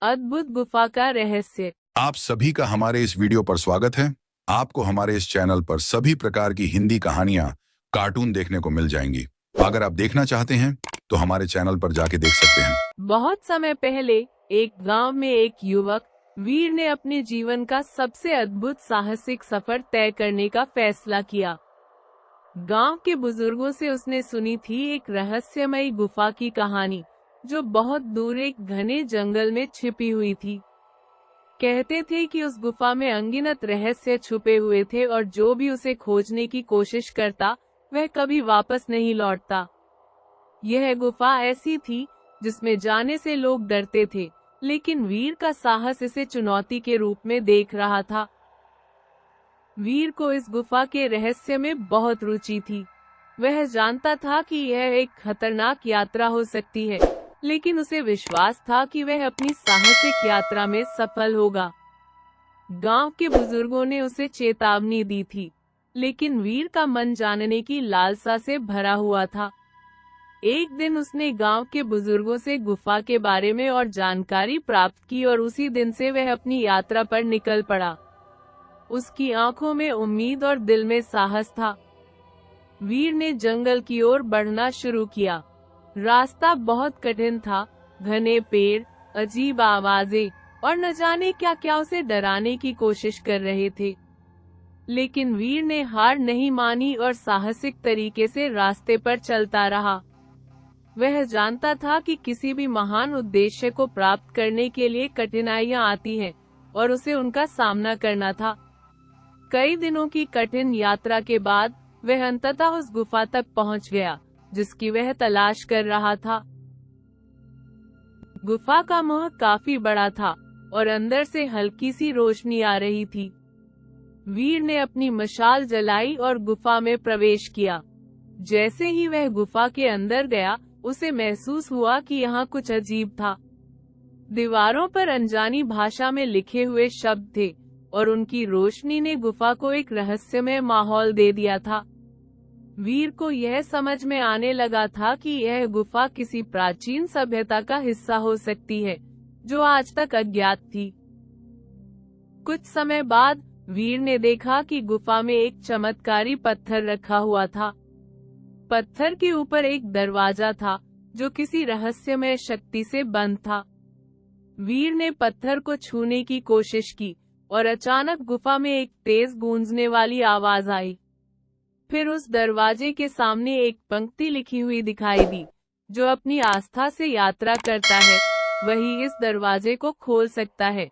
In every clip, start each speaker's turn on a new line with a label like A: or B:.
A: अद्भुत गुफा का रहस्य।
B: आप सभी का हमारे इस वीडियो पर स्वागत है। आपको हमारे इस चैनल पर सभी प्रकार की हिंदी कहानियां, कार्टून देखने को मिल जाएंगी। अगर आप देखना चाहते हैं तो हमारे चैनल पर जाके देख सकते हैं।
A: बहुत समय पहले एक गांव में एक युवक वीर ने अपने जीवन का सबसे अद्भुत साहसिक सफर तय करने का फैसला किया। गांव के बुजुर्गों से उसने सुनी थी एक रहस्यमयी गुफा की कहानी, जो बहुत दूर एक घने जंगल में छिपी हुई थी। कहते थे कि उस गुफा में अनगिनत रहस्य छुपे हुए थे और जो भी उसे खोजने की कोशिश करता वह कभी वापस नहीं लौटता। यह गुफा ऐसी थी जिसमें जाने से लोग डरते थे, लेकिन वीर का साहस इसे चुनौती के रूप में देख रहा था। वीर को इस गुफा के रहस्य में बहुत रुचि थी। वह जानता था कि यह एक खतरनाक यात्रा हो सकती है, लेकिन उसे विश्वास था कि वह अपनी साहसिक यात्रा में सफल होगा। गांव के बुजुर्गों ने उसे चेतावनी दी थी, लेकिन वीर का मन जानने की लालसा से भरा हुआ था। एक दिन उसने गांव के बुजुर्गों से गुफा के बारे में और जानकारी प्राप्त की और उसी दिन से वह अपनी यात्रा पर निकल पड़ा। उसकी आंखों में उम्मीद और दिल में साहस था। वीर ने जंगल की ओर बढ़ना शुरू किया। रास्ता बहुत कठिन था, घने पेड़, अजीब आवाजें और न जाने क्या क्या उसे डराने की कोशिश कर रहे थे। लेकिन वीर ने हार नहीं मानी और साहसिक तरीके से रास्ते पर चलता रहा। वह जानता था कि किसी भी महान उद्देश्य को प्राप्त करने के लिए कठिनाइयां आती हैं और उसे उनका सामना करना था। कई दिनों की कठिन यात्रा के बाद वह अंततः उस गुफा तक पहुंच गया जिसकी वह तलाश कर रहा था। गुफा का मुंह काफी बड़ा था और अंदर से हल्की सी रोशनी आ रही थी। वीर ने अपनी मशाल जलाई और गुफा में प्रवेश किया। जैसे ही वह गुफा के अंदर गया, उसे महसूस हुआ कि यहाँ कुछ अजीब था। दीवारों पर अनजानी भाषा में लिखे हुए शब्द थे और उनकी रोशनी ने गुफा को एक रहस्यमय माहौल दे दिया था। वीर को यह समझ में आने लगा था कि यह गुफा किसी प्राचीन सभ्यता का हिस्सा हो सकती है, जो आज तक अज्ञात थी। कुछ समय बाद वीर ने देखा कि गुफा में एक चमत्कारी पत्थर रखा हुआ था। पत्थर के ऊपर एक दरवाजा था जो किसी रहस्यमय शक्ति से बंद था। वीर ने पत्थर को छूने की कोशिश की और अचानक गुफा में एक तेज गूंजने वाली आवाज आई। फिर उस दरवाजे के सामने एक पंक्ति लिखी हुई दिखाई दी, जो अपनी आस्था से यात्रा करता है वही इस दरवाजे को खोल सकता है।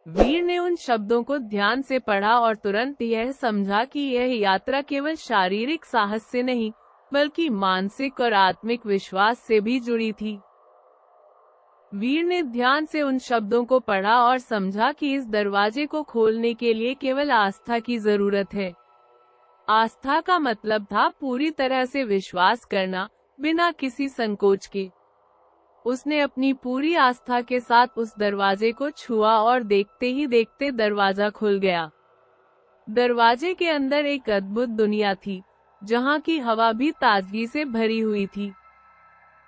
A: वीर ने उन शब्दों को ध्यान से पढ़ा और तुरंत यह समझा कि यह यात्रा केवल शारीरिक साहस से नहीं, बल्कि मानसिक और आत्मिक विश्वास से भी जुड़ी थी। वीर ने ध्यान से उन शब्दों को पढ़ा और समझा कि इस दरवाजे को खोलने के लिए केवल आस्था की जरूरत है। आस्था का मतलब था पूरी तरह से विश्वास करना, बिना किसी संकोच के। उसने अपनी पूरी आस्था के साथ उस दरवाजे को छुआ और देखते ही देखते दरवाजा खुल गया। दरवाजे के अंदर एक अद्भुत दुनिया थी, जहाँ की हवा भी ताजगी से भरी हुई थी।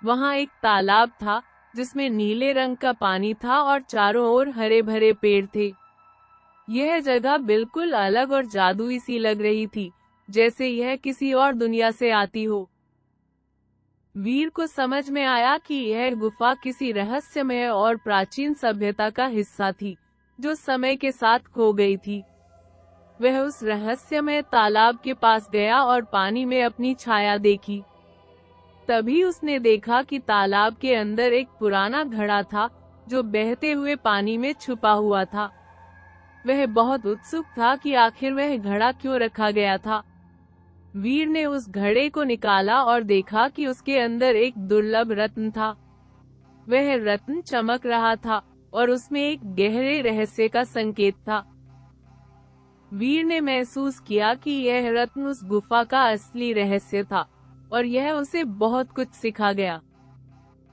A: वहाँ एक तालाब था जिसमें नीले रंग का पानी था और चारों ओर हरे भरे पेड़ थे। यह जगह बिल्कुल अलग और जादुई सी लग रही थी, जैसे यह किसी और दुनिया से आती हो। वीर को समझ में आया कि यह गुफा किसी रहस्यमय और प्राचीन सभ्यता का हिस्सा थी, जो समय के साथ खो गई थी। वह उस रहस्यमय तालाब के पास गया और पानी में अपनी छाया देखी। तभी उसने देखा कि तालाब के अंदर एक पुराना घड़ा था, जो बहते हुए पानी में छुपा हुआ था। वह बहुत उत्सुक था कि आखिर वह घड़ा क्यों रखा गया था। वीर ने उस घड़े को निकाला और देखा कि उसके अंदर एक दुर्लभ रत्न था। वह रत्न चमक रहा था और उसमें एक गहरे रहस्य का संकेत था। वीर ने महसूस किया कि यह रत्न उस गुफा का असली रहस्य था और यह उसे बहुत कुछ सिखा गया।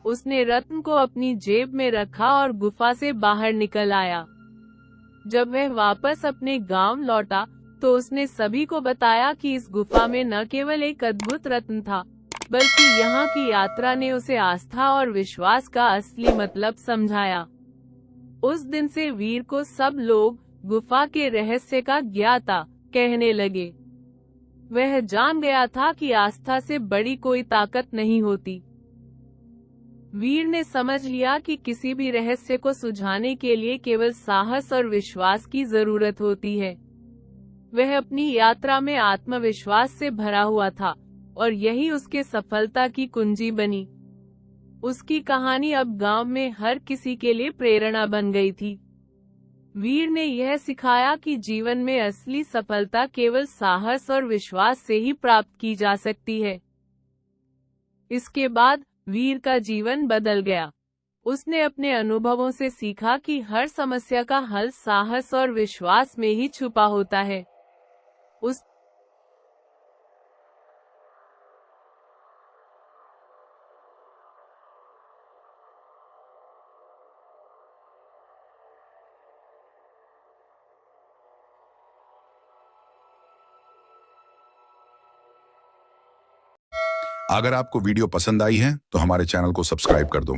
A: उसने रत्न को अपनी जेब में रखा और गुफा से बाहर निकल आया। जब वह वापस अपने गांव लौटा तो उसने सभी को बताया कि इस गुफा में न केवल एक अद्भुत रत्न था, बल्कि यहाँ की यात्रा ने उसे आस्था और विश्वास का असली मतलब समझाया। उस दिन से वीर को सब लोग गुफा के रहस्य का ज्ञाता कहने लगे। वह जान गया था कि आस्था से बड़ी कोई ताकत नहीं होती। वीर ने समझ लिया कि किसी भी रहस्य को सुलझाने के लिए केवल साहस और विश्वास की जरूरत होती है। वह अपनी यात्रा में आत्मविश्वास से भरा हुआ था और यही उसके सफलता की कुंजी बनी। उसकी कहानी अब गांव में हर किसी के लिए प्रेरणा बन गई थी। वीर ने यह सिखाया कि जीवन में असली सफलता केवल साहस और विश्वास से ही प्राप्त की जा सकती है। इसके बाद वीर का जीवन बदल गया। उसने अपने अनुभवों से सीखा कि हर समस्या का हल साहस और विश्वास में ही छुपा होता है। उस
B: अगर आपको वीडियो पसंद आई है तो हमारे चैनल को सब्सक्राइब कर दो